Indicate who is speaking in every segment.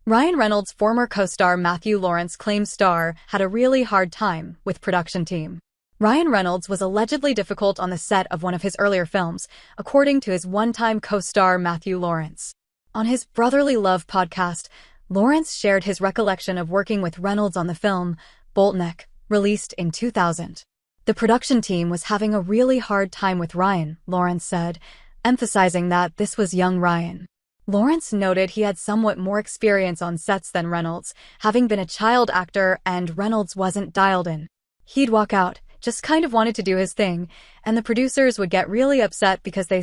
Speaker 1: Ryan Reynolds' former co-star Matthew Lawrence claims Star had a really hard time with production team. Ryan Reynolds was allegedly difficult on the set of one of his earlier films, according to his one-time co-star Matthew Lawrence. On his Brotherly Love podcast, Lawrence shared his recollection of working with Reynolds on the film Boltneck, released in 2000. The production team was having a really hard time with Ryan, Lawrence said, emphasizing that this was young Ryan. Lawrence noted he had somewhat more experience on sets than Reynolds, having been a child actor, and Reynolds wasn't dialed in. He'd walk out, just kind of wanted to do his thing, and the producers would get really upset because they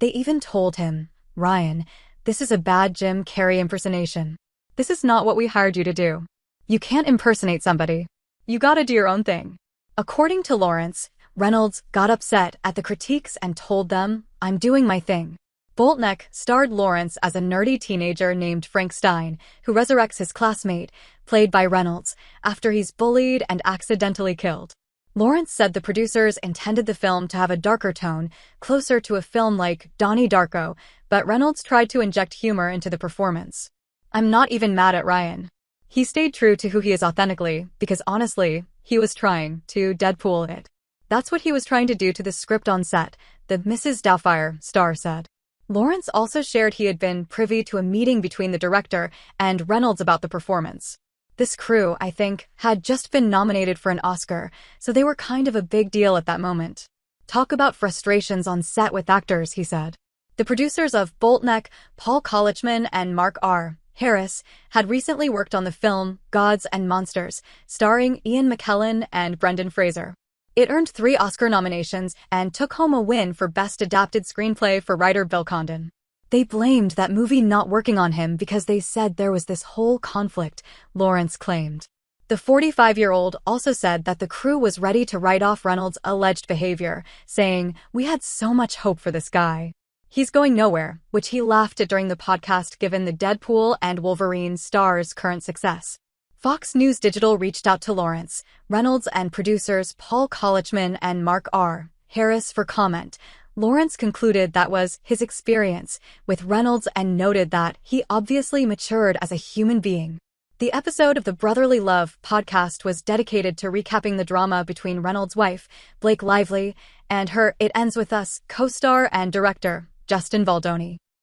Speaker 1: even told him, "Ryan, this is a bad Jim Carrey impersonation. This is not what we hired you to do. You can't impersonate somebody. You gotta do your own thing." According to Lawrence, Reynolds got upset at the critiques and told them, "I'm doing my thing." Boltneck starred Lawrence as a nerdy teenager named Frank Stein, who resurrects his classmate, played by Reynolds, after he's bullied and accidentally killed. Lawrence said the producers intended the film to have a darker tone, closer to a film like Donnie Darko, but Reynolds tried to inject humor into the performance. "I'm not even mad at Ryan. He stayed true to who he is authentically, because honestly, he was trying to Deadpool it. That's what he was trying to do to the script on set," the Mrs. Doubtfire star said. Lawrence also shared he had been privy to a meeting between the director and Reynolds about the performance. "This crew, I think, had just been nominated for an Oscar, so they were kind of a big deal at that moment. Talk about frustrations on set with actors," he said. The producers of Boltneck, Paul Kollichman and Mark R. Harris, had recently worked on the film Gods and Monsters, starring Ian McKellen and Brendan Fraser. It earned 3 Oscar nominations and took home a win for Best Adapted Screenplay for writer Bill Condon. "They blamed that movie not working on him because they said there was this whole conflict," Lawrence claimed. The 45-year-old also said that the crew was ready to write off Reynolds' alleged behavior, saying, "We had so much hope for this guy. He's going nowhere," which he laughed at during the podcast given the Deadpool and Wolverine star's current success. Fox News Digital reached out to Lawrence, Reynolds, and producers Paul Kollichman and Mark R. Harris for comment. Lawrence concluded that was his experience with Reynolds and noted that he obviously matured as a human being. The episode of the Brotherly Love podcast was dedicated to recapping the drama between Reynolds' wife, Blake Lively, and her It Ends With Us co-star and director, Justin Baldoni.